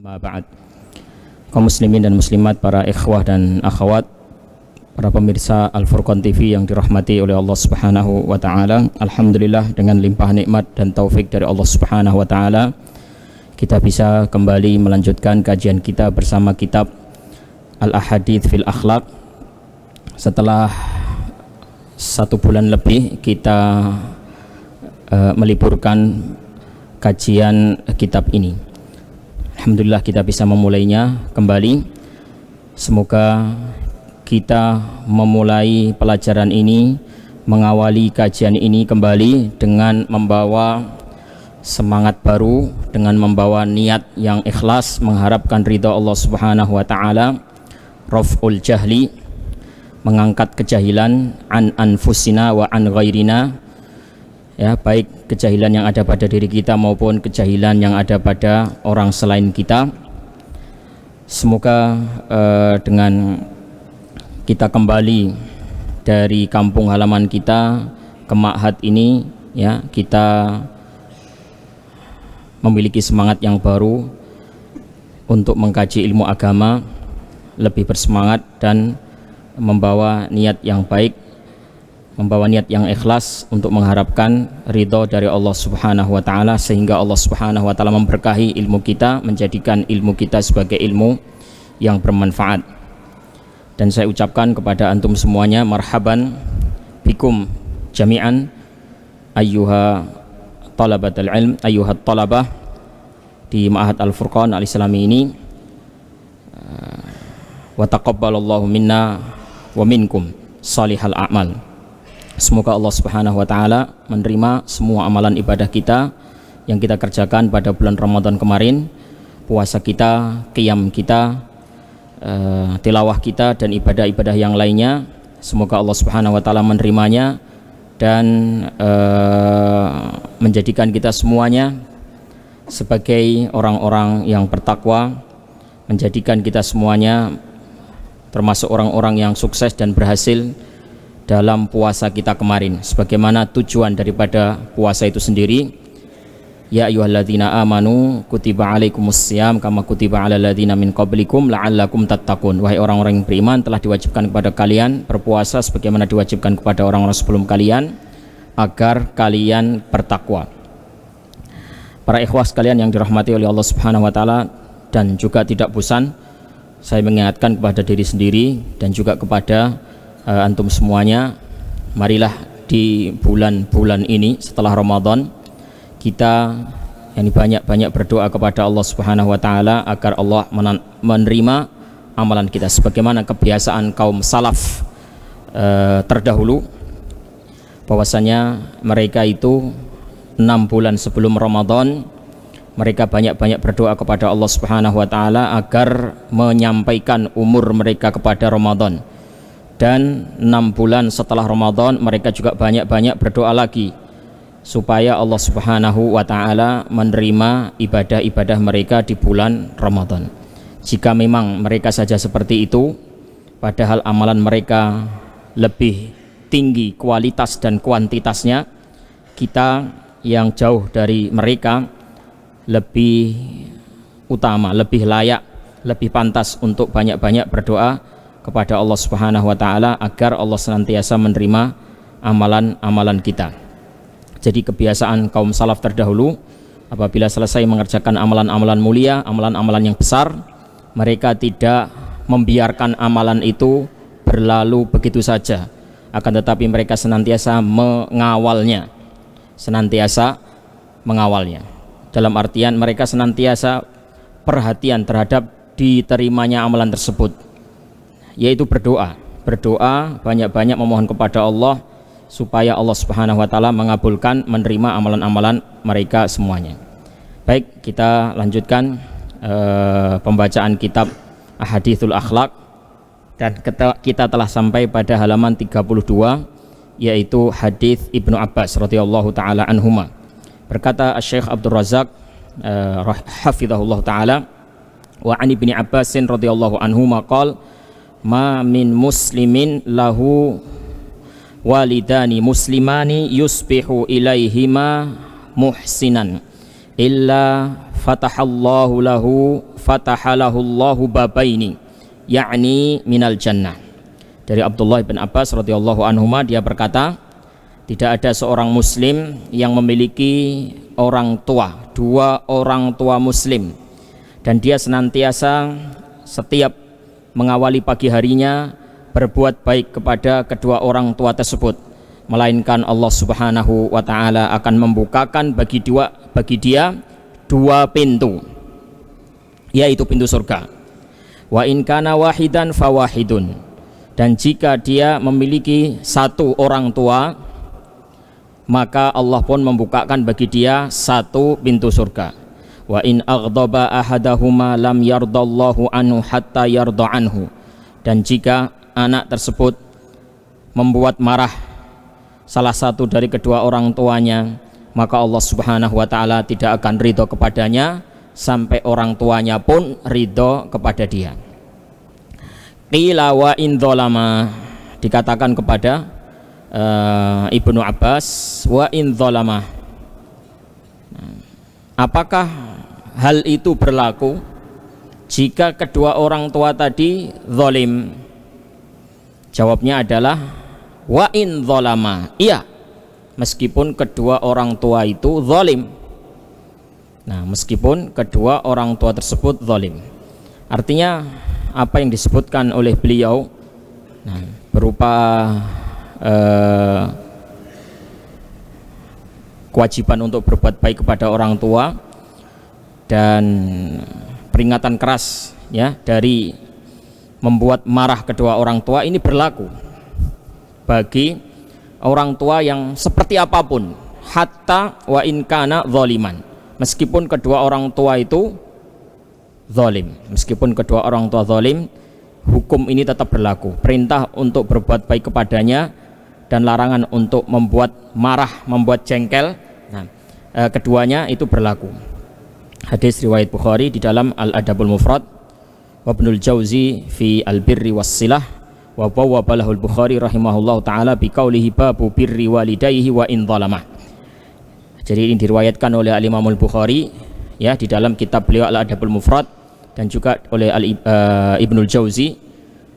Ma ba'd. Kaum muslimin dan muslimat, para ikhwah dan akhwat, para pemirsa Al-Furqan TV yang dirahmati oleh Allah Subhanahu wa taala. Alhamdulillah, dengan limpah nikmat dan taufik dari Allah Subhanahu wa taala, kita bisa kembali melanjutkan kajian kita bersama kitab Al-Ahadits fil Akhlaq. Setelah 1 bulan lebih kita meliburkan kajian kitab ini. Alhamdulillah kita bisa memulainya kembali. Semoga kita memulai pelajaran ini, mengawali kajian ini kembali dengan membawa semangat baru, dengan membawa niat yang ikhlas, mengharapkan ridha Allah Subhanahu wa taala, raf'ul jahli, mengangkat kejahilan an anfusina wa an ghairina, ya, baik kejahilan yang ada pada diri kita maupun kejahilan yang ada pada orang selain kita. Semoga dengan kita kembali dari kampung halaman kita ke ma'had ini, ya, kita memiliki semangat yang baru untuk mengkaji ilmu agama, lebih bersemangat dan membawa niat yang baik, membawa niat yang ikhlas untuk mengharapkan ridho dari Allah Subhanahu wa taala, sehingga Allah Subhanahu wa taala memberkahi ilmu kita, menjadikan ilmu kita sebagai ilmu yang bermanfaat. Dan saya ucapkan kepada antum semuanya, marhaban bikum jami'an ayyuha talabatul ilm, ayyuha talabah di Ma'had Al-Furqan Al-Islami ini. Wa taqabbalallahu minna wa minkum salihal a'mal. Semoga Allah Subhanahu wa taala menerima semua amalan ibadah kita yang kita kerjakan pada bulan Ramadan kemarin, puasa kita, qiyam kita, tilawah kita dan ibadah-ibadah yang lainnya. Semoga Allah Subhanahu wa taala menerimanya dan menjadikan kita semuanya sebagai orang-orang yang bertakwa, menjadikan kita semuanya termasuk orang-orang yang sukses dan berhasil dalam puasa kita kemarin, sebagaimana tujuan daripada puasa itu sendiri. Ya ayyuhalladzina amanu kutiba alaikumussyam kama kutiba alal ladzina min qablikum la'allakum tattaqun. Wahai orang-orang yang beriman, telah diwajibkan kepada kalian berpuasa sebagaimana diwajibkan kepada orang-orang sebelum kalian, agar kalian bertakwa. Para ikhwah sekalian yang dirahmati oleh Allah Subhanahu wa taala, dan juga tidak bosan saya mengingatkan kepada diri sendiri dan juga kepada antum semuanya, marilah di bulan-bulan ini setelah Ramadan kita yang banyak-banyak berdoa kepada Allah Subhanahu wa taala agar Allah menerima amalan kita sebagaimana kebiasaan kaum salaf terdahulu, bahwasanya mereka itu 6 bulan sebelum Ramadan mereka banyak-banyak berdoa kepada Allah Subhanahu wa taala agar menyampaikan umur mereka kepada Ramadan. Dan 6 bulan setelah Ramadan mereka juga banyak-banyak berdoa lagi supaya Allah Subhanahu wa taala menerima ibadah-ibadah mereka di bulan Ramadan. Jika memang mereka saja seperti itu, padahal amalan mereka lebih tinggi kualitas dan kuantitasnya, kita yang jauh dari mereka lebih utama, lebih layak, lebih pantas untuk banyak-banyak berdoa kepada Allah Subhanahu wa taala agar Allah senantiasa menerima amalan-amalan kita. Jadi kebiasaan kaum salaf terdahulu, apabila selesai mengerjakan amalan-amalan mulia, amalan-amalan yang besar, mereka tidak membiarkan amalan itu berlalu begitu saja, akan tetapi mereka senantiasa mengawalnya, dalam artian mereka senantiasa perhatian terhadap diterimanya amalan tersebut, yaitu berdoa banyak-banyak memohon kepada Allah supaya Allah Subhanahu wa taala mengabulkan, menerima amalan-amalan mereka semuanya. Baik, kita lanjutkan pembacaan kitab Ahaditsul Akhlaq, dan kita telah sampai pada halaman 32, yaitu hadis Ibnu Abbas radhiyallahu taala anhuma. Berkata Syekh Abdul Razak hafizahullah taala, wa an Ibni Abbas radhiyallahu anhuma qala ma min muslimin lahu walidani muslimani yusbihu ilaihima muhsinan illa fatahallahu lahu fatahalahu Allahu babaini yakni minal jannah. Dari Abdullah bin Abbas radhiyallahu anhuma, dia berkata, tidak ada seorang muslim yang memiliki orang tua, dua orang tua muslim, dan dia senantiasa setiap mengawali pagi harinya berbuat baik kepada kedua orang tua tersebut, melainkan Allah Subhanahu wa taala akan membukakan bagi dia dua pintu, yaitu pintu surga. Wa in kana wahidan fawahidun, dan jika dia memiliki satu orang tua, maka Allah pun membukakan bagi dia satu pintu surga. Wa in aghdaba ahadahuma lam yardallahu anhu hatta yarda anhu, dan jika anak tersebut membuat marah salah satu dari kedua orang tuanya, maka Allah Subhanahu wa taala tidak akan ridho kepadanya sampai orang tuanya pun ridho kepada dia. Qila wa in dzalama, dikatakan kepada Ibnu Abbas, wa in dzalama, apakah hal itu berlaku jika kedua orang tua tadi zalim? Jawabnya adalah wa in dzalama, iya, meskipun kedua orang tua itu zalim. Nah, meskipun kedua orang tua tersebut zalim, artinya apa yang disebutkan oleh beliau, nah, berupa kewajiban untuk berbuat baik kepada orang tua dan peringatan keras ya dari membuat marah kedua orang tua, ini berlaku bagi orang tua yang seperti apapun, hatta wa in kana zaliman, meskipun kedua orang tua itu zalim, meskipun kedua orang tua zalim, hukum ini tetap berlaku. Perintah untuk berbuat baik kepadanya dan larangan untuk membuat marah, membuat jengkel, nah, keduanya itu berlaku. Hadis riwayat Bukhari di dalam Al-Adabul Mufrad, wa Ibnul Jauzi fi Al-Birri Was-Silah, wa bawwabalahu Al-Bukhari rahimahullahu taala bi qaulihi babu birri walidayhi wa in dhalamah. Jadi ini diriwayatkan oleh Al-Imam Al-Bukhari ya di dalam kitab beliau Al-Adabul Mufrad, dan juga oleh Ibnul Jauzi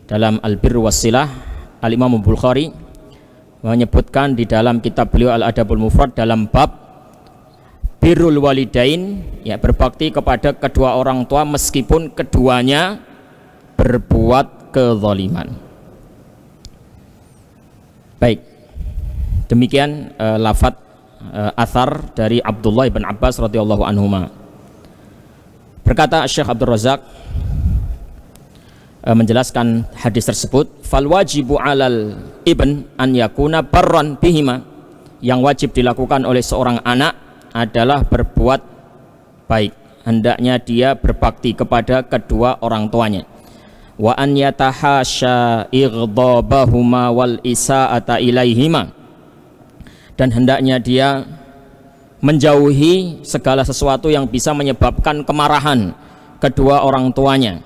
dalam Al-Birri Was-Silah. Al-Imam Al-Bukhari menyebutkan di dalam kitab beliau Al-Adabul Mufrad dalam bab birrul walidain, ya, berbakti kepada kedua orang tua meskipun keduanya berbuat kezaliman. Baik, demikian lafadz athar dari Abdullah bin Abbas radhiyallahu anhuma. Berkata Syekh Abdul Razak menjelaskan hadis tersebut, fal wajibu alal ibn an yakuna barran bihima, yang wajib dilakukan oleh seorang anak adalah berbuat baik, hendaknya dia berbakti kepada kedua orang tuanya. Wa an yatahasya ighdabahuma wal isaata ilaihima, dan hendaknya dia menjauhi segala sesuatu yang bisa menyebabkan kemarahan kedua orang tuanya,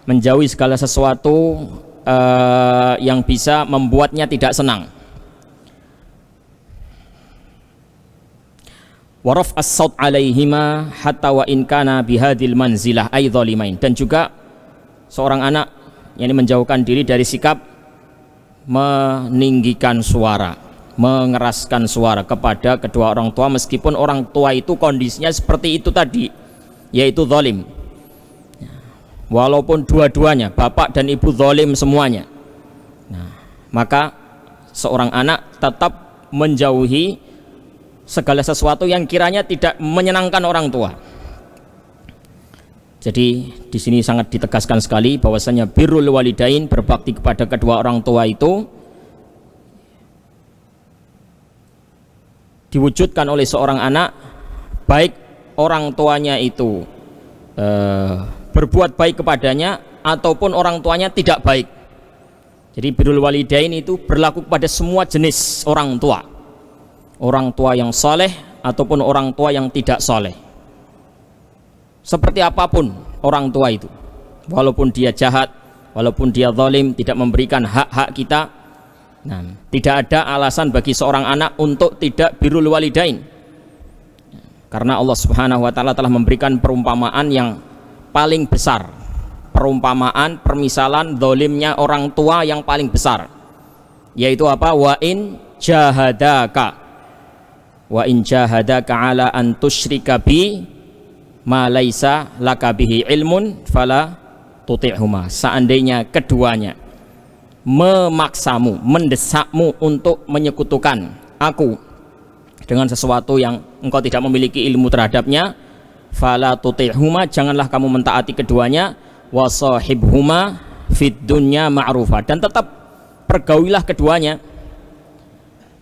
menjauhi segala sesuatu yang bisa membuatnya tidak senang. Waraf as-saut alaihima hatta wa in kana bihadil manzilah ay dhalimain, dan juga seorang anak yang menjauhkan diri dari sikap meninggikan suara, mengeraskan suara kepada kedua orang tua meskipun orang tua itu kondisinya seperti itu tadi, yaitu zalim. Walaupun dua-duanya bapak dan ibu zalim semuanya, nah, maka seorang anak tetap menjauhi segala sesuatu yang kiranya tidak menyenangkan orang tua. Jadi di sini sangat ditegaskan sekali bahwasanya birrul walidain, berbakti kepada kedua orang tua itu diwujudkan oleh seorang anak, baik orang tuanya itu berbuat baik kepadanya ataupun orang tuanya tidak baik. Jadi birrul walidain itu berlaku kepada semua jenis orang tua, orang tua yang soleh ataupun orang tua yang tidak soleh. Seperti apapun orang tua itu, walaupun dia jahat, walaupun dia zalim, tidak memberikan hak-hak kita, nah, tidak ada alasan bagi seorang anak untuk tidak birrul walidain, karena Allah Subhanahu wa taala telah memberikan perumpamaan yang paling besar. Perumpamaan, permisalan zalimnya orang tua yang paling besar, yaitu apa? Wa in jahadaka ala an tusyrika bi ma laisa laka bihi ilmun fala tuti'huma. Seandainya keduanya memaksamu, mendesakmu untuk menyekutukan aku dengan sesuatu yang engkau tidak memiliki ilmu terhadapnya, fala tuti'huma, janganlah kamu mentaati keduanya, wasahibhuma fid dunya ma'rufa, dan tetap pergaulilah keduanya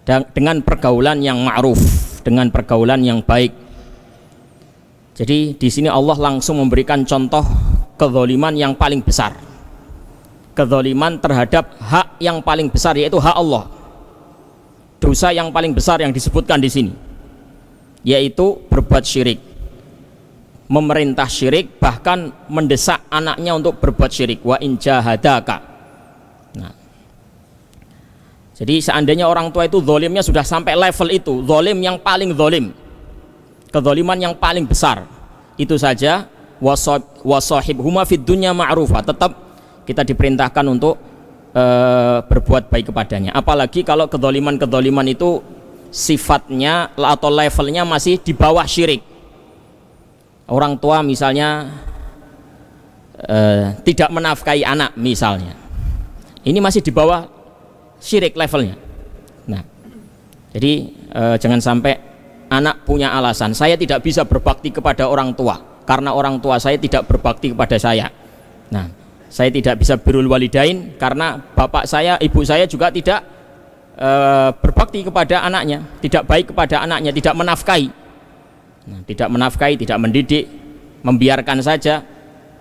dengan pergaulan yang ma'ruf, dengan pergaulan yang baik. Jadi di sini Allah langsung memberikan contoh kezaliman yang paling besar, kezaliman terhadap hak yang paling besar, yaitu hak Allah. Dosa yang paling besar yang disebutkan di sini yaitu berbuat syirik, memerintah syirik, bahkan mendesak anaknya untuk berbuat syirik. Wa in jahadaka. Nah, jadi seandainya orang tua itu zalimnya sudah sampai level itu, zalim yang paling zalim, kezaliman yang paling besar, itu saja wasahibhuma fid dunya ma'rufa, tetap kita diperintahkan untuk berbuat baik kepadanya. Apalagi kalau kezaliman itu sifatnya atau levelnya masih di bawah syirik. Orang tua misalnya tidak menafkahi anak misalnya, ini masih di bawah syirik levelnya. Nah, jadi jangan sampai anak punya alasan, saya tidak bisa berbakti kepada orang tua karena orang tua saya tidak berbakti kepada saya. Nah, saya tidak bisa birrul walidain karena bapak saya, ibu saya juga tidak berbakti kepada anaknya, tidak baik kepada anaknya, tidak menafkahi. Nah, tidak menafkahi, tidak mendidik, membiarkan saja.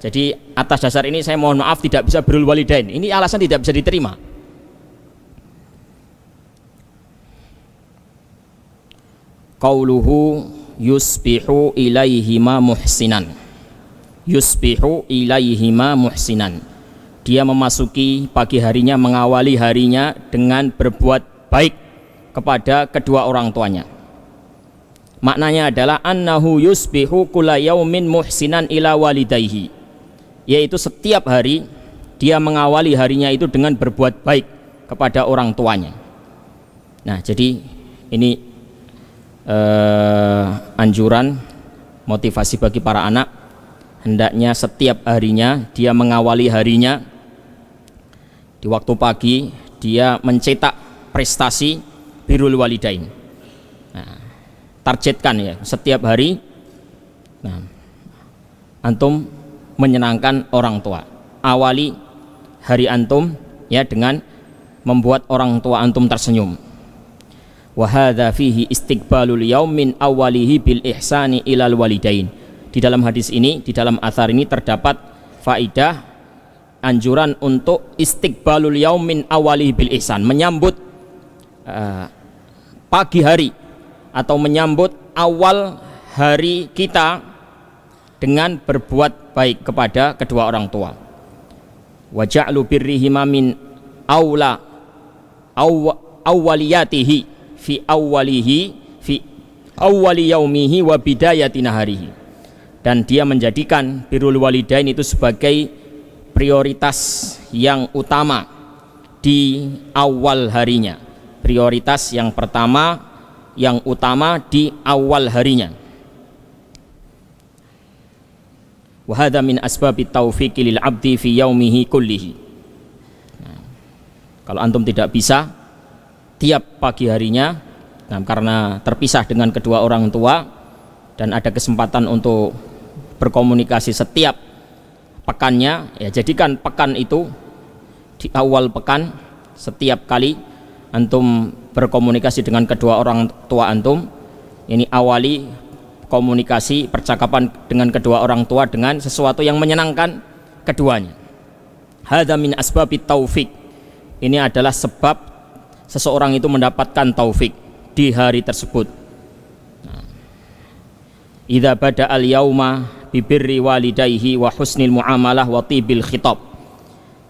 Jadi atas dasar ini saya mohon maaf tidak bisa birrul walidain. Ini alasan tidak bisa diterima. Qauluhu yusbihu ilaihima muhsinan. Yusbihu ilaihima muhsinan. Dia memasuki pagi harinya, mengawali harinya dengan berbuat baik kepada kedua orang tuanya. Maknanya adalah annahu yusbihu kulla yaumin muhsinan ila walidayhi, yaitu setiap hari dia mengawali harinya itu dengan berbuat baik kepada orang tuanya. Nah, jadi ini anjuran, motivasi bagi para anak, hendaknya setiap harinya dia mengawali harinya di waktu pagi, dia mencetak prestasi birrul walidain. Nah, targetkan ya setiap hari. Nah, antum menyenangkan orang tua, awali hari antum ya dengan membuat orang tua antum tersenyum. Wa hadza fihi istiqbalul yaum min awwalihi bil ihsani ilal walidain. Di dalam hadis ini, di dalam athar ini terdapat faidah anjuran untuk istiqbalul yaum min awwalihi bil ihsan, menyambut pagi hari atau menyambut awal hari kita dengan berbuat baik kepada kedua orang tua. Wa ja'lu birrihima min awwaliyatihi fi awwali yaumihi wa bidayati naharihi. Dan dia menjadikan birrul walidain itu sebagai prioritas yang utama di awal harinya, prioritas yang pertama, yang utama di awal harinya. Wa hadza min asbabit taufiqi lil 'abdi fi yaumihi kullihi. Nah, kalau antum tidak bisa tiap pagi harinya, nah, karena terpisah dengan kedua orang tua dan ada kesempatan untuk berkomunikasi setiap pekannya, ya jadikan pekan itu di awal pekan, setiap kali antum berkomunikasi dengan kedua orang tua antum, ini awali komunikasi percakapan dengan kedua orang tua dengan sesuatu yang menyenangkan keduanya. Hadza min asbabit taufik. Ini adalah sebab seseorang itu mendapatkan taufik di hari tersebut. Idza bada al yauma bi birri walidayhi wa husnil muamalah wa tibil khitab.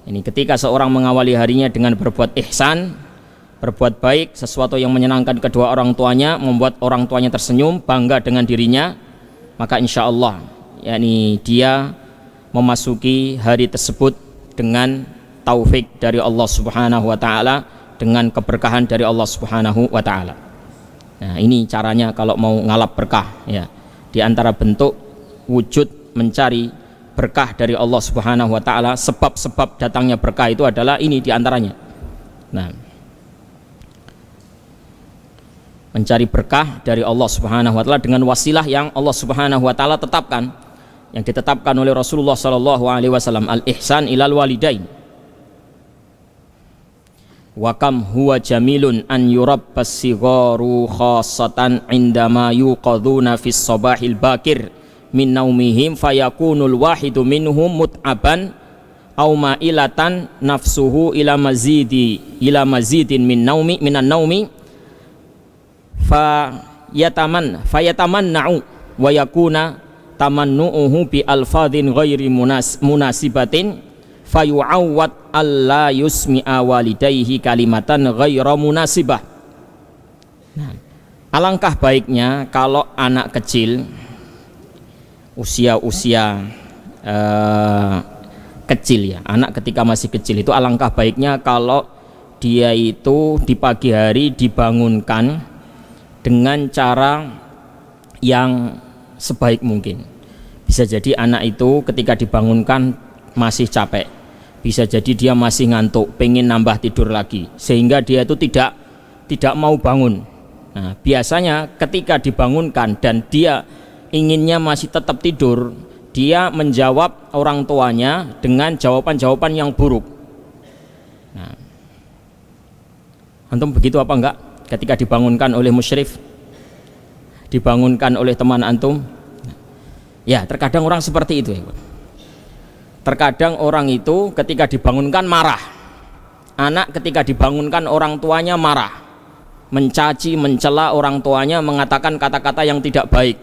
Ini ketika seorang mengawali harinya dengan berbuat ihsan, berbuat baik, sesuatu yang menyenangkan kedua orang tuanya, membuat orang tuanya tersenyum, bangga dengan dirinya, maka insya Allah yakni dia memasuki hari tersebut dengan taufik dari Allah Subhanahu wa taala, dengan keberkahan dari Allah Subhanahu wa taala. Nah, ini caranya kalau mau ngalap berkah ya. Di antara bentuk wujud mencari berkah dari Allah Subhanahu wa taala, sebab-sebab datangnya berkah itu adalah ini di antaranya. Nah, mencari berkah dari Allah Subhanahu wa taala dengan wasilah yang Allah Subhanahu wa taala tetapkan, yang ditetapkan oleh Rasulullah sallallahu alaihi wasallam, al-ihsan ilal walidain. Wa kam huwa jamilun an yurabbas sigharu khassatan indama yuqaduna fis sabahil bakir min naumihim fayakunul wahidu minhum mut'aban aw ma'ilatan nafsuhu ila mazidin minan naumi fayatamanna'u wa yakuna tamannu'uhu bi alfadhin ghairi munasibatin fayu'awwad alla yusmi'a walidayhi kalimatan ghaira munasibah. Nah, alangkah baiknya kalau anak kecil usia kecil ya, anak ketika masih kecil itu alangkah baiknya kalau dia itu di pagi hari dibangunkan dengan cara yang sebaik mungkin. Bisa jadi anak itu ketika dibangunkan masih capek, bisa jadi dia masih ngantuk, pengen nambah tidur lagi, sehingga dia itu tidak mau bangun. Nah, biasanya ketika dibangunkan dan dia inginnya masih tetap tidur, dia menjawab orang tuanya dengan jawaban-jawaban yang buruk. Nah, antum begitu apa enggak ketika dibangunkan oleh musyrif, dibangunkan oleh teman antum? Ya, terkadang orang seperti itu ya. Terkadang orang itu ketika dibangunkan marah. Anak ketika dibangunkan orang tuanya marah, mencaci, mencela orang tuanya, mengatakan kata-kata yang tidak baik.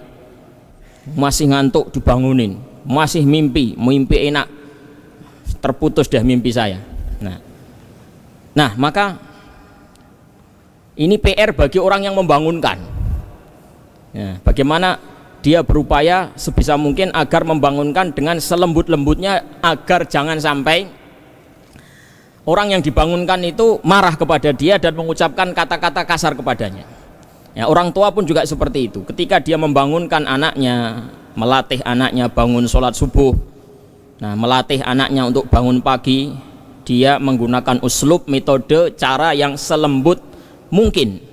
Masih ngantuk dibangunin, masih mimpi enak, terputus dah mimpi saya. Nah, maka ini PR bagi orang yang membangunkan. Ya, bagaimana dia berupaya sebisa mungkin agar membangunkan dengan selembut-lembutnya, agar jangan sampai orang yang dibangunkan itu marah kepada dia dan mengucapkan kata-kata kasar kepadanya. Ya, orang tua pun juga seperti itu. Ketika dia membangunkan anaknya, melatih anaknya bangun sholat subuh, nah, melatih anaknya untuk bangun pagi, dia menggunakan uslub, metode, cara yang selembut mungkin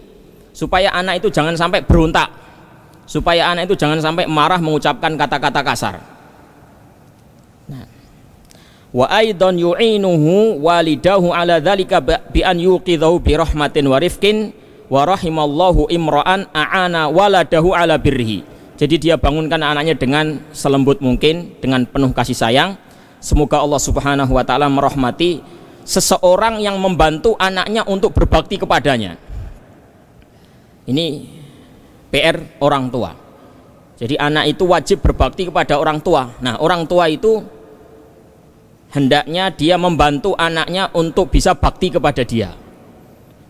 supaya anak itu jangan sampai berontak, supaya anak itu jangan sampai marah mengucapkan kata-kata kasar. Nah, wa aidan yu'inuhu walidahu ala dzalika bi an yuqidhu bi rahmatin wa rifqin wa rahimallahu imra'an a'ana waladahu ala birrihi. Jadi dia bangunkan anaknya dengan selembut mungkin, dengan penuh kasih sayang. Semoga Allah Subhanahu wa taala merahmati seseorang yang membantu anaknya untuk berbakti kepadanya. Ini PR orang tua. Jadi anak itu wajib berbakti kepada orang tua. Nah, orang tua itu hendaknya dia membantu anaknya untuk bisa bakti kepada dia.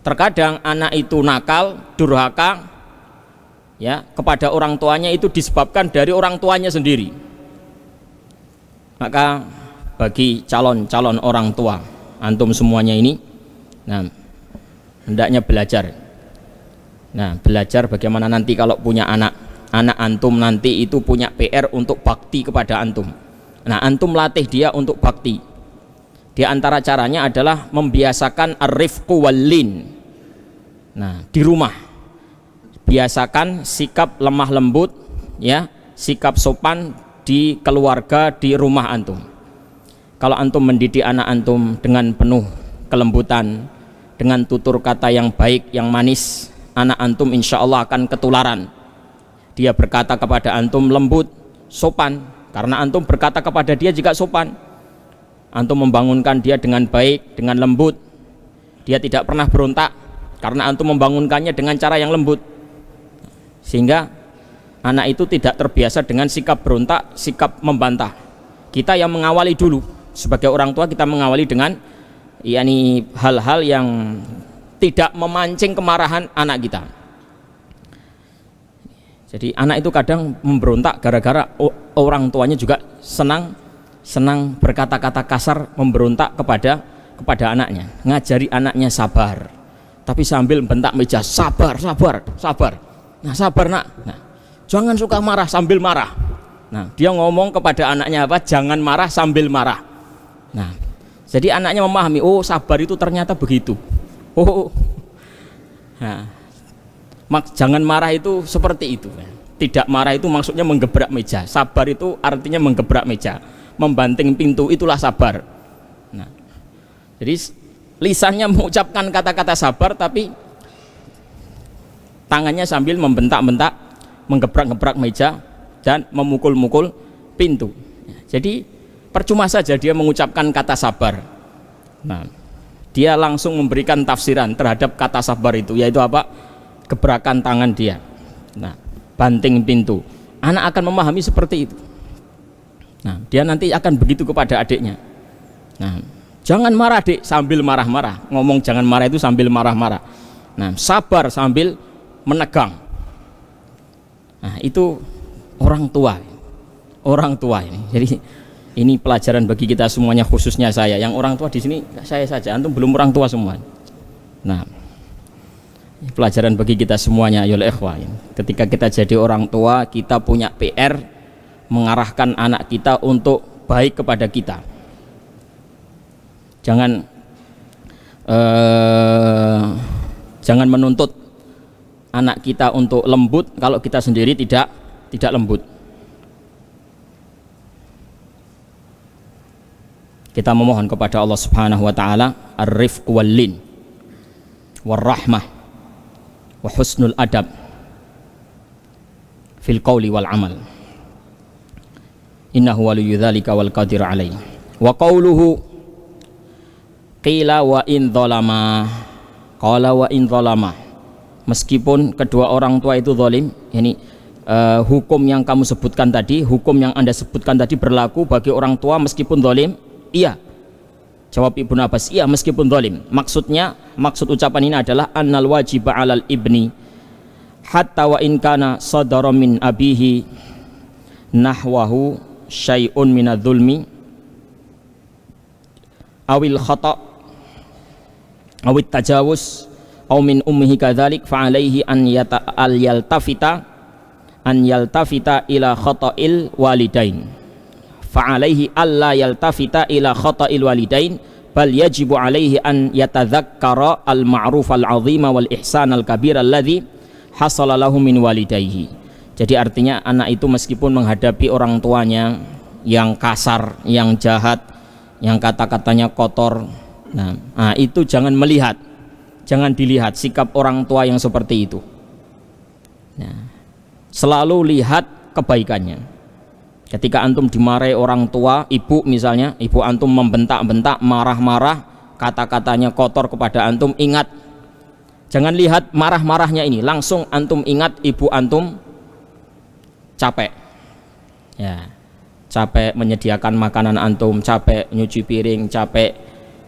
Terkadang anak itu nakal, durhaka ya kepada orang tuanya, itu disebabkan dari orang tuanya sendiri. Maka bagi calon-calon orang tua antum semuanya ini, nah, hendaknya belajar. Nah, belajar bagaimana nanti kalau punya anak antum nanti itu punya PR untuk bakti kepada antum. Nah, antum latih dia untuk bakti. Di antara caranya adalah membiasakan ar-rifqu wal-lin. Nah, di rumah biasakan sikap lemah lembut ya, sikap sopan di keluarga, di rumah antum. Kalau antum mendidik anak antum dengan penuh kelembutan, dengan tutur kata yang baik, yang manis, anak antum insya Allah akan ketularan. Dia berkata kepada antum lembut, sopan, karena antum berkata kepada dia juga sopan. Antum membangunkan dia dengan baik, dengan lembut, dia tidak pernah berontak karena antum membangunkannya dengan cara yang lembut, sehingga anak itu tidak terbiasa dengan sikap berontak, sikap membantah. Kita yang mengawali dulu, sebagai orang tua kita mengawali dengan hal-hal yang tidak memancing kemarahan anak kita. Jadi anak itu kadang memberontak gara-gara orang tuanya juga senang senang berkata-kata kasar, memberontak kepada anaknya, ngajari anaknya sabar, tapi sambil bentak meja, sabar, sabar, sabar. Nah, sabar nak. Nah, jangan suka marah sambil marah. Nah, dia ngomong kepada anaknya apa? Jangan marah sambil marah. Nah, jadi anaknya memahami, oh sabar itu ternyata begitu. Oh, nah, jangan marah itu seperti itu. Tidak marah itu maksudnya menggebrak meja. Sabar itu artinya menggebrak meja, membanting pintu, itulah sabar. Nah, jadi lisannya mengucapkan kata-kata sabar, tapi tangannya sambil membentak-bentak, menggebrak-gebrak meja dan memukul-mukul pintu. Jadi percuma saja dia mengucapkan kata sabar. Nah, dia langsung memberikan tafsiran terhadap kata sabar itu, yaitu apa? Gebrakan tangan dia. Nah, banting pintu. Anak akan memahami seperti itu. Nah, dia nanti akan begitu kepada adiknya. Nah, jangan marah dek sambil marah-marah. Ngomong jangan marah itu sambil marah-marah. Nah, sabar sambil menegang. Nah, itu orang tua. Orang tua ini. Jadi ini pelajaran bagi kita semuanya, khususnya saya. Yang orang tua di sini saya saja, antum belum orang tua semua. Nah, pelajaran bagi kita semuanya ya ikhwah. Ketika kita jadi orang tua, kita punya PR mengarahkan anak kita untuk baik kepada kita. Jangan menuntut anak kita untuk lembut kalau kita sendiri tidak lembut. Kita memohon kepada Allah Subhanahu wa taala ar-rifq wal lin war-rahmah wa husnul adab fil qawli wal amal. Innahu waliyyu dzalika wal qadiru alaihi. Wa qawluhu qila wa in dzalama, qala wa in dzalama, meskipun kedua orang tua itu zalim, yani hukum yang kamu sebutkan tadi, hukum yang Anda sebutkan tadi berlaku bagi orang tua meskipun zalim? Iya. Jawab Ibnu Abbas, iya meskipun zalim. Maksud ucapan ini adalah annal wajiba 'alal ibni hatta wa in kana sadara min abihi nahwahu syai'un minadz-dzulmi awil khata' awit tajawuz aw min ummihi kadzalik fa 'alaihi an yaltafita ila khata'il walidain. Fa'alaihi alla yaltafita ila khata'il walidain bal yajibu alaihi an yatadzakkara al-ma'ruf al-'azima wal ihsan al-kabir alladhi hasala lahu min walidayhi. Jadi artinya anak itu meskipun menghadapi orang tuanya yang kasar, yang jahat, yang kata-katanya kotor, nah itu jangan dilihat sikap orang tua yang seperti itu. Nah, selalu lihat kebaikannya. Ketika antum dimarahi orang tua, ibu misalnya, ibu antum membentak-bentak, marah-marah, kata-katanya kotor kepada antum, ingat, jangan lihat marah-marahnya ini, langsung antum ingat ibu antum capek, ya, capek menyediakan makanan antum, capek nyuci piring, capek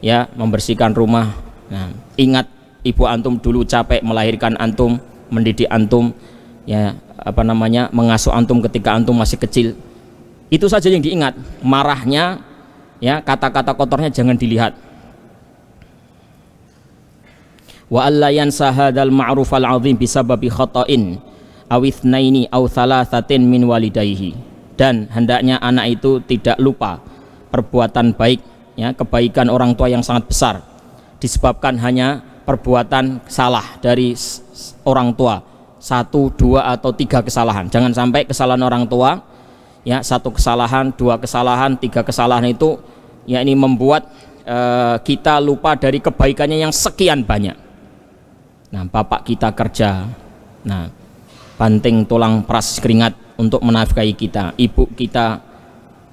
ya membersihkan rumah. Nah, ingat ibu antum dulu capek melahirkan antum, mendidik antum, ya mengasuh antum ketika antum masih kecil. Itu saja yang diingat. Marahnya, ya, kata-kata kotornya jangan dilihat. Wa alla yansa hadzal ma'ruf al-'azim bisababi khata'in aw itsnaini aw thalathatin min walidayhi. Dan hendaknya anak itu tidak lupa perbuatan baik, ya, kebaikan orang tua yang sangat besar disebabkan hanya perbuatan salah dari orang tua, 1, 2 atau 3 kesalahan. Jangan sampai kesalahan orang tua, ya, 1 kesalahan, 2 kesalahan, 3 kesalahan itu ya ini membuat kita lupa dari kebaikannya yang sekian banyak. Nah, bapak kita kerja, nah, banting tulang peras keringat untuk menafkahi kita, ibu kita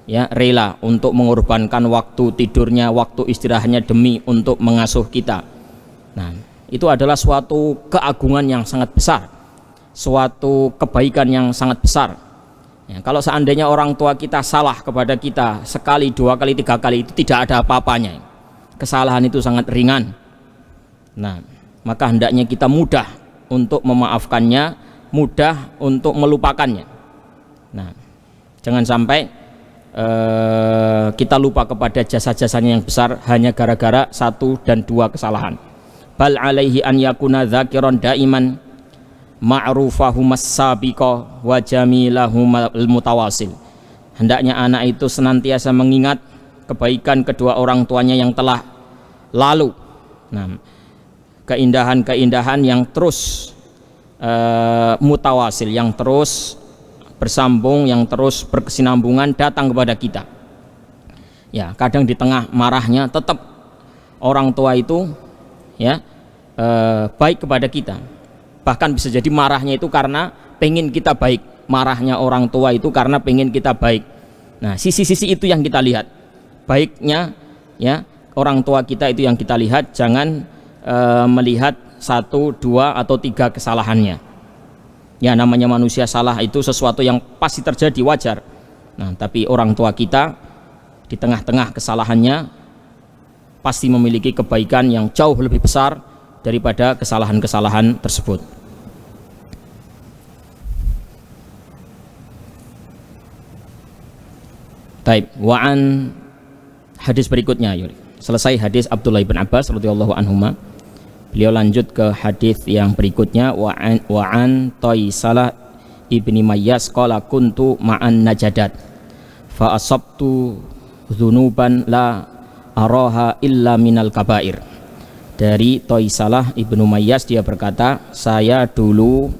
ya rela untuk mengorbankan waktu tidurnya, waktu istirahatnya demi untuk mengasuh kita. Nah, itu adalah suatu keagungan yang sangat besar, suatu kebaikan yang sangat besar. Ya, kalau seandainya orang tua kita salah kepada kita sekali, 2 kali, 3 kali, itu tidak ada apa-apanya. Kesalahan itu sangat ringan. Nah, maka hendaknya kita mudah untuk memaafkannya, mudah untuk melupakannya. Nah, jangan sampai kita lupa kepada jasa-jasanya yang besar hanya gara-gara satu dan dua kesalahan. Bal alaihi an yakuna dzakiran daiman ma'rufahumas sabiqa wa jamilahumul mutawasil. Hendaknya anak itu senantiasa mengingat kebaikan kedua orang tuanya yang telah lalu. Nah, keindahan-keindahan yang terus mutawasil, yang terus bersambung, yang terus berkesinambungan datang kepada kita. Ya, kadang di tengah marahnya tetap orang tua itu ya baik kepada kita. Bahkan bisa jadi marahnya itu karena pengen kita baik. Marahnya orang tua itu karena pengen kita baik. Nah, sisi-sisi itu yang kita lihat. Baiknya ya orang tua kita itu yang kita lihat, jangan melihat satu, dua, atau tiga kesalahannya. Ya, namanya manusia salah itu sesuatu yang pasti terjadi, wajar. Nah, tapi orang tua kita di tengah-tengah kesalahannya pasti memiliki kebaikan yang jauh lebih besar daripada kesalahan-kesalahan tersebut. Taib, wa'an hadis berikutnya, selesai hadis Abdullah bin Abbas radhiyallahu anhuma. Beliau lanjut ke hadis yang berikutnya, wa'an Taisalah ibni Mayyas qala kuntu ma'an najadat fa asabtu dzunuban la araha illa minal kabair. Dari Taisalah ibnu Mayyas, dia berkata, saya dulu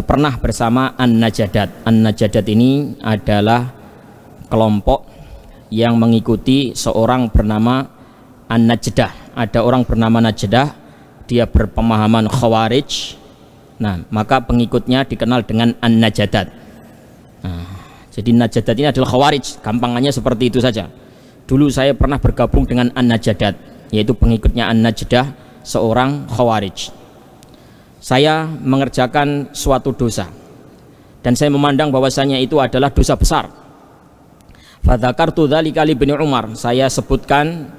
pernah bersama An-Najadat. An-Najadat ini adalah kelompok yang mengikuti seorang bernama An-Najdah. Ada orang bernama Najdah, dia berpemahaman Khawarij. Nah, maka pengikutnya dikenal dengan An-Najadat. Nah, jadi Najadat ini adalah Khawarij, gampangannya seperti itu saja. Dulu saya pernah bergabung dengan An-Najadat, yaitu pengikutnya An-Najdah, seorang Khawarij. Saya mengerjakan suatu dosa dan saya memandang bahwasanya itu adalah dosa besar. Fadzakartu dzalika li Ibnu Umar, saya sebutkan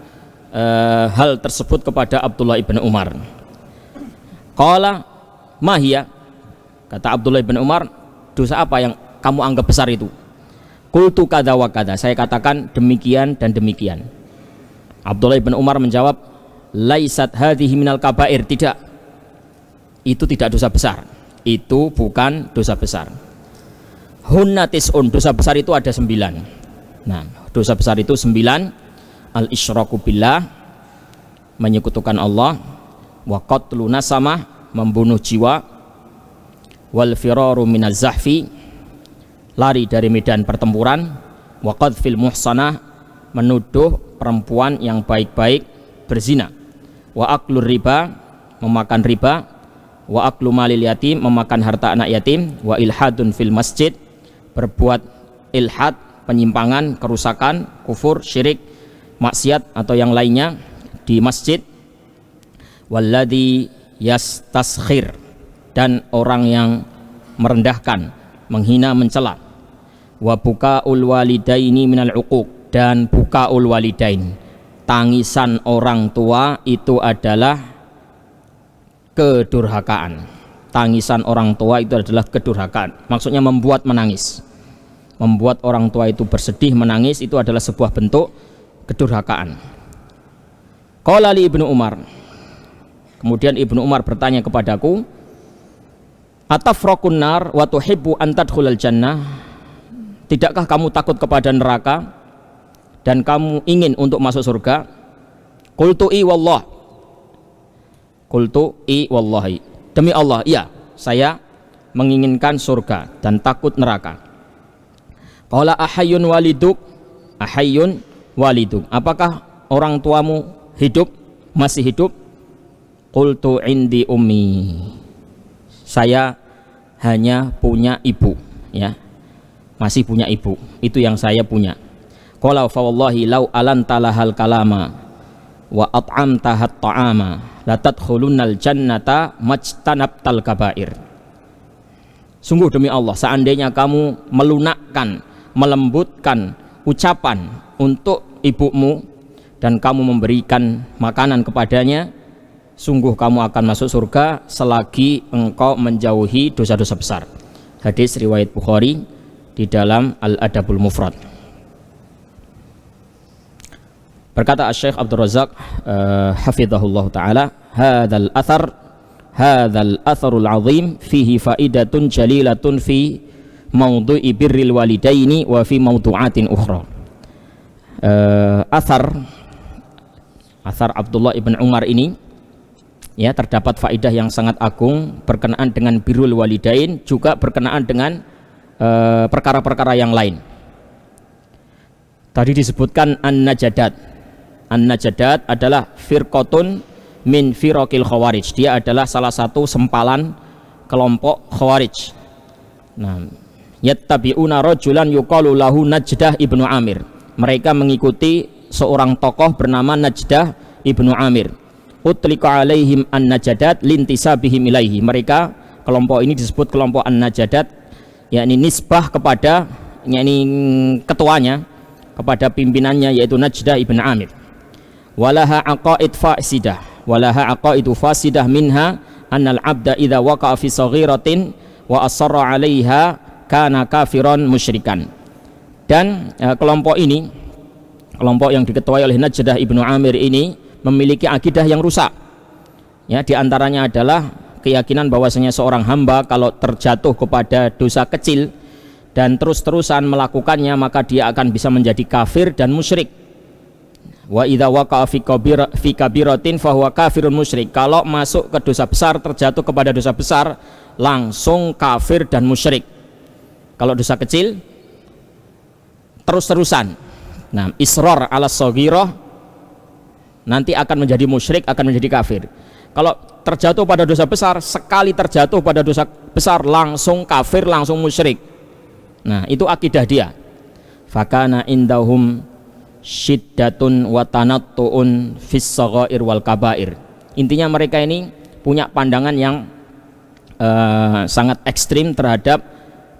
hal tersebut kepada Abdullah ibn Umar. Qala mahia, kata Abdullah ibn Umar, dosa apa yang kamu anggap besar itu? Qultu kadza wa kadza, saya katakan demikian dan demikian. Abdullah ibn Umar menjawab, laisat hadhihi minal kabair, tidak, itu tidak dosa besar, itu bukan dosa besar. Hunna tis'un, dosa besar itu ada 9. Nah, dosa besar itu 9. Al-isyraku billah, menyekutukan Allah, wa qatlu nasamah, membunuh jiwa, wal firaru minaz zahfi, lari dari medan pertempuran, wa qadfil muhsanah, menuduh perempuan yang baik-baik berzina, wa aklur riba, memakan riba, wa aklu malil yatim, memakan harta anak yatim, wa ilhadun fil masjid, berbuat ilhad, penyimpangan, kerusakan, kufur, syirik, maksiat atau yang lainnya di masjid, walladzi yastaskhir, dan orang yang merendahkan, menghina, mencela, wa bukaul walidaini minal uquq, dan bukaul walidain, tangisan orang tua itu adalah kedurhakaan. Tangisan orang tua itu adalah kedurhakaan, maksudnya membuat menangis, membuat orang tua itu bersedih, menangis, itu adalah sebuah bentuk kedurhakaan. Qala li Ibnu Umar, kemudian Ibnu Umar bertanya kepadaku, atafraqun nar wa tuhibbu an tadkhulal jannah, tidakkah kamu takut kepada neraka dan kamu ingin untuk masuk surga? Qultu i wallah, qultu i wallahi, demi Allah, iya, saya menginginkan surga dan takut neraka. Qala ahayyun waliduk, ahayyun waliduk, apakah orang tuamu hidup, masih hidup? Qultu indi ummi, saya hanya punya ibu, ya, masih punya ibu, itu yang saya punya. Qala fa wallahi law alanta lahal kalama wa at'amtahat ta'ama la tadkhulunnal jannata majtanabtal kabair. Sungguh demi Allah, seandainya kamu melunakkan, melembutkan ucapan untuk ibumu dan kamu memberikan makanan kepadanya, sungguh kamu akan masuk surga selagi engkau menjauhi dosa-dosa besar. Hadis riwayat Bukhari di dalam Al-Adabul Mufrad. Berkata Syekh Abdul Razak hafizahullah taala, hadzal atharul azim fihi faidatun jalilatun fi maudhu'i birril walidaini wa fi mawdu'atin ukhra. Athar Abdullah ibn Umar ini ya terdapat faidah yang sangat agung berkenaan dengan birrul walidain, juga berkenaan dengan perkara-perkara yang lain. Tadi disebutkan an-najadat. An-najadat adalah firqatun min firaqil khawarij. Dia adalah salah satu sempalan kelompok khawarij. Nah, yattabi'una rajulan yuqalu lahu Najdah ibnu Amir. Mereka mengikuti seorang tokoh bernama Najdah ibnu Amir. Utlika alaihim an-najadat lintisabihim ilaihi. Mereka, kelompok ini disebut kelompok an-najadat, yakni nisbah kepada, yakni ketuanya, kepada pimpinannya yaitu Najdah ibnu Amir. Walaha aqaid fasidah, walaha aqaidu fasidah minha annal abda idza waqa'a fi saghiratin wa asarra 'alaiha kana kafiran musyrikan. Dan kelompok ini, kelompok yang diketuai oleh Najdah ibnu Amir ini memiliki akidah yang rusak. Ya, diantaranya adalah keyakinan bahwasanya seorang hamba kalau terjatuh kepada dosa kecil dan terus-terusan melakukannya, maka dia akan bisa menjadi kafir dan musyrik. Wa idza waqa'a fi kabiratin fa huwa kafirun musyrik. Kalau masuk ke dosa besar, terjatuh kepada dosa besar, langsung kafir dan musyrik. Kalau dosa kecil terus-terusan, nah israr ala shaghirah, nanti akan menjadi musyrik, akan menjadi kafir. Kalau terjatuh pada dosa besar, sekali terjatuh pada dosa besar langsung kafir, langsung musyrik. Nah, itu akidah dia. Fakana indahum syiddatun wa tanattu'un fis saghair wal kabair. Intinya mereka ini punya pandangan yang sangat ekstrim terhadap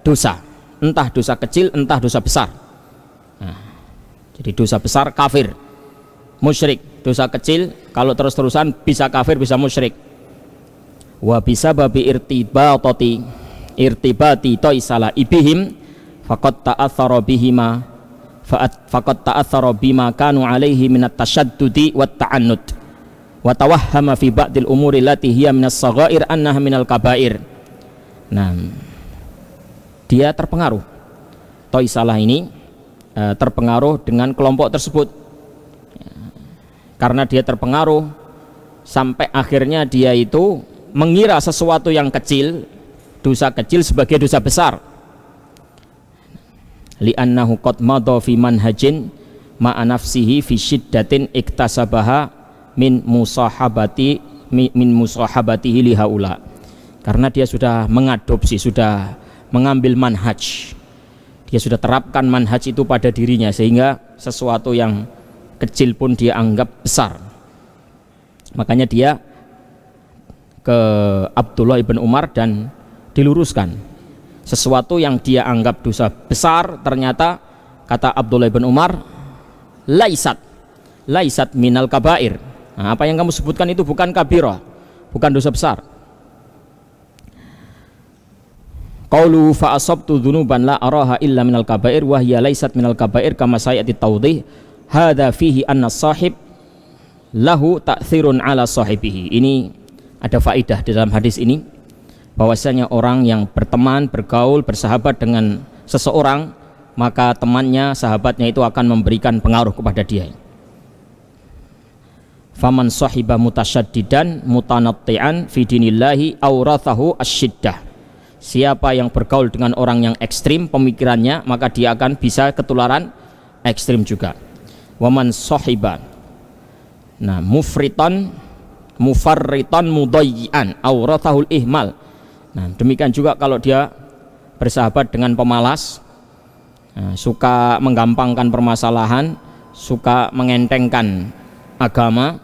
dosa, entah dosa kecil, entah dosa besar. Nah, jadi dosa besar kafir, musyrik. Dosa kecil kalau terus-terusan bisa kafir, bisa musyrik. Wa bisababi irtibati taisala ibihim faqad ta'athara bihima faqad ta'athara bima kanu alaihi minat tashaddudi wat ta'annud wa tawahhama fi ba'dil umuri allati hiya minas saghair annaha minal kabair. Nah, dia terpengaruh, Taisalah ini terpengaruh dengan kelompok tersebut. Karena dia terpengaruh sampai akhirnya dia itu mengira sesuatu yang kecil, dosa kecil sebagai dosa besar. Li'annahu qad madha fi manhajin ma'a nafsihi fi syiddatin iktasabaha min musahabatihi li haula. Karena dia sudah mengadopsi, sudah mengambil manhaj. Dia sudah terapkan manhaj itu pada dirinya sehingga sesuatu yang kecil pun dia anggap besar. Makanya dia ke Abdullah ibn Umar dan diluruskan. Sesuatu yang dia anggap dosa besar, ternyata kata Abdullah ibn Umar, laisat minal kabair. Nah, apa yang kamu sebutkan itu bukan kabirah, bukan dosa besar. Qaulu fa asabtu dzunuban la araha illa minal kabair wa hiya laisat minal kabair kama sayati tawdih. Hadza fihi anna sahib lahu ta'thirun ala sahibihi. Ini ada faidah di dalam hadis ini, bahwasanya orang yang berteman, bergaul, bersahabat dengan seseorang, maka temannya, sahabatnya itu akan memberikan pengaruh kepada dia. Faman sahiba mutasyaddidan mutanatti'an fi dinillahi aurathahu asyiddah. Siapa yang bergaul dengan orang yang ekstrim pemikirannya, maka dia akan bisa ketularan ekstrim juga. Waman sahiba mufarritan mudayyi'an aurathahul ihmal. Nah, demikian juga kalau dia bersahabat dengan pemalas, suka menggampangkan permasalahan, suka mengentengkan agama,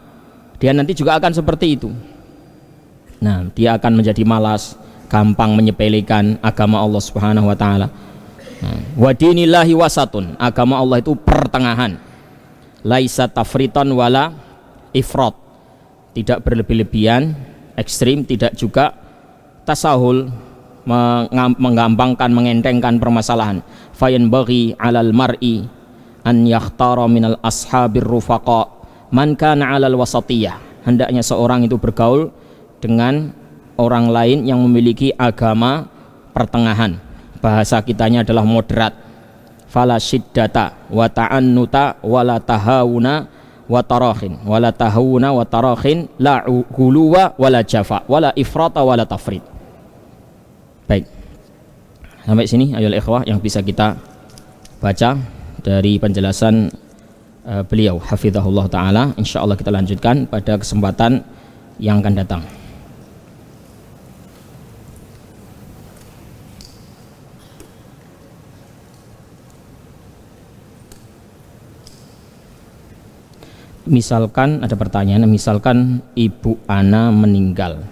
dia nanti juga akan seperti itu. Nah, dia akan menjadi malas, gampang menyepelekan agama Allah Subhanahu wa taala. Wa dinillahi wasatun, agama Allah itu pertengahan. Laisa tafriton wala ifrat, tidak berlebih-lebihan, ekstrim, tidak juga tasahul, menggampangkan, mengentengkan permasalahan. Fayan bagi alal mar'i an yakhtara minal ashabir rufaqa man kana 'alal wasatiyah. Hendaknya seorang itu bergaul dengan orang lain yang memiliki agama pertengahan. Bahasa kitanya adalah moderat. Fala syiddata wa ta'annuta wala tahawuna wa tarakhin wala tahawuna wa tarakhin la ghuluwa wala jafa wala ifrata wala tafrid. Baik, sampai sini ayolah ikhwah yang bisa kita baca dari penjelasan beliau hafizahullah ta'ala. Insyaallah kita lanjutkan pada kesempatan yang akan datang. Misalkan ada pertanyaan, misalkan ibu ana meninggal,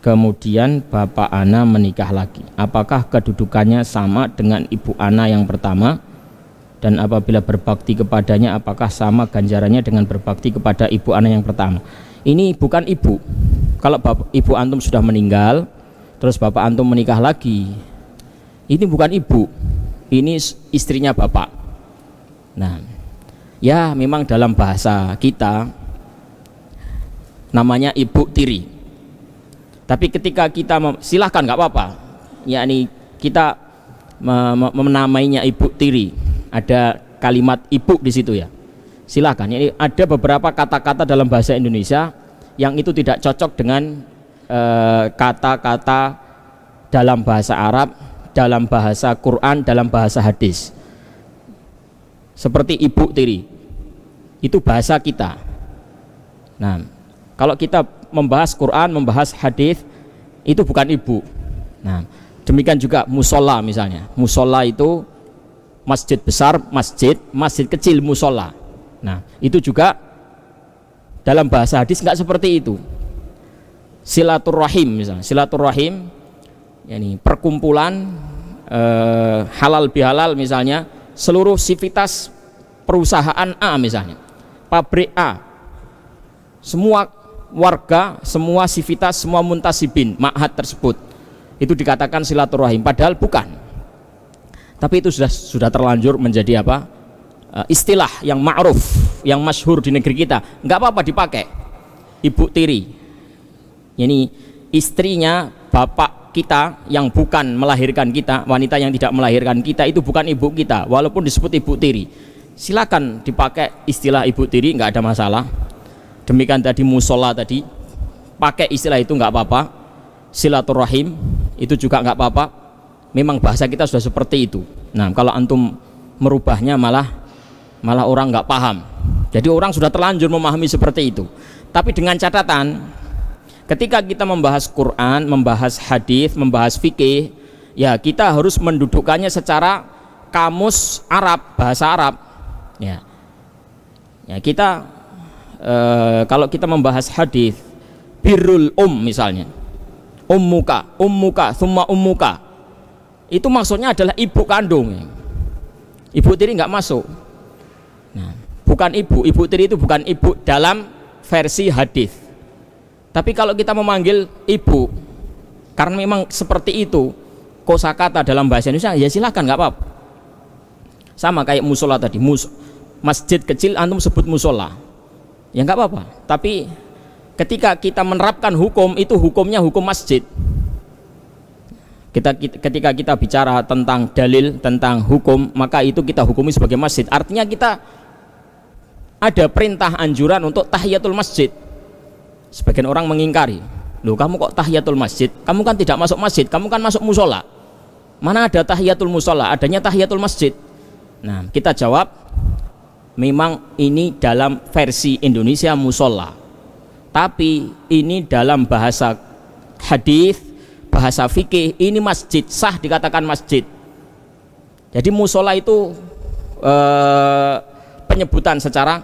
kemudian bapak ana menikah lagi, apakah kedudukannya sama dengan ibu ana yang pertama? Dan apabila berbakti kepadanya, apakah sama ganjarannya dengan berbakti kepada ibu ana yang pertama? Ini bukan ibu. Kalau ibu antum sudah meninggal, terus bapak antum menikah lagi, ini bukan ibu, ini istrinya bapak. Nah, ya memang dalam bahasa kita namanya ibu tiri. Tapi ketika kita silahkan nggak apa-apa, yakni kita menamainya ibu tiri, ada kalimat ibu di situ ya. Silahkan. Ini ada beberapa kata-kata dalam bahasa Indonesia yang itu tidak cocok dengan kata-kata dalam bahasa Arab, dalam bahasa Quran, dalam bahasa hadis. Seperti ibu tiri, itu bahasa kita. Nah, kalau kita membahas Quran, membahas hadis, itu bukan ibu. Nah, demikian juga musola misalnya. Musola itu masjid besar, masjid kecil, musola. Nah, itu juga dalam bahasa hadis nggak seperti itu. Silaturrahim misalnya, silaturrahim, yakni perkumpulan halal bihalal misalnya, seluruh sivitas perusahaan A misalnya, pabrik A, semua warga, semua sivitas, semua muntasibin ma'had tersebut, itu dikatakan silaturrahim, padahal bukan. Tapi itu sudah terlanjur menjadi apa? Istilah yang ma'ruf, yang masyhur di negeri kita. Nggak apa-apa dipakai. Ibu tiri, ini istrinya bapak kita yang bukan melahirkan kita, wanita yang tidak melahirkan kita, itu bukan ibu kita, walaupun disebut ibu tiri. Silakan dipakai istilah ibu tiri, nggak ada masalah. Demikian tadi musola tadi, pakai istilah itu nggak apa-apa. Silaturrahim itu juga nggak apa-apa. Memang bahasa kita sudah seperti itu. Nah, kalau antum merubahnya malah orang nggak paham. Jadi orang sudah terlanjur memahami seperti itu. Tapi dengan catatan, ketika kita membahas Quran, membahas hadis, membahas fikih, ya kita harus mendudukkannya secara kamus Arab, bahasa Arab. Ya kita kalau kita membahas hadis, birrul misalnya, ummuka, summa ummuka, itu maksudnya adalah ibu kandung. Ibu tiri nggak masuk. Nah, bukan ibu tiri itu bukan ibu dalam versi hadis. Tapi kalau kita memanggil ibu, karena memang seperti itu kosakata dalam bahasa Indonesia, ya silakan, nggak apa-apa. Sama kayak musola tadi, masjid kecil antum sebut musola, ya nggak apa-apa. Tapi ketika kita menerapkan hukum, itu hukumnya hukum masjid. Ketika kita bicara tentang dalil, tentang hukum, maka itu kita hukumi sebagai masjid. Artinya kita ada perintah anjuran untuk tahiyatul masjid. Sebagian orang mengingkari, loh kamu kok tahiyatul masjid? Kamu kan tidak masuk masjid, kamu kan masuk musola. Mana ada tahiyatul musola? Adanya tahiyatul masjid. Nah, kita jawab, memang ini dalam versi Indonesia musola, tapi ini dalam bahasa hadis, bahasa fikih, ini masjid, sah dikatakan masjid. Jadi musola itu penyebutan secara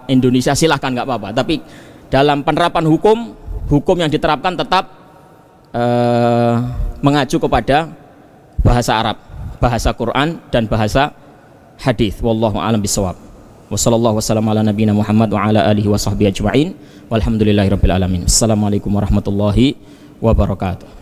Indonesia, silahkan, nggak apa-apa. Tapi dalam penerapan hukum yang diterapkan tetap mengacu kepada bahasa Arab, bahasa Quran dan bahasa hadis. Wallahu a'lam bishawab. Wassallallahu wasallam ala nabiyina Muhammad wa ala alihi wa sahbihi ajma'in. Walhamdulillahirabbil alamin. Assalamualaikum warahmatullahi wabarakatuh.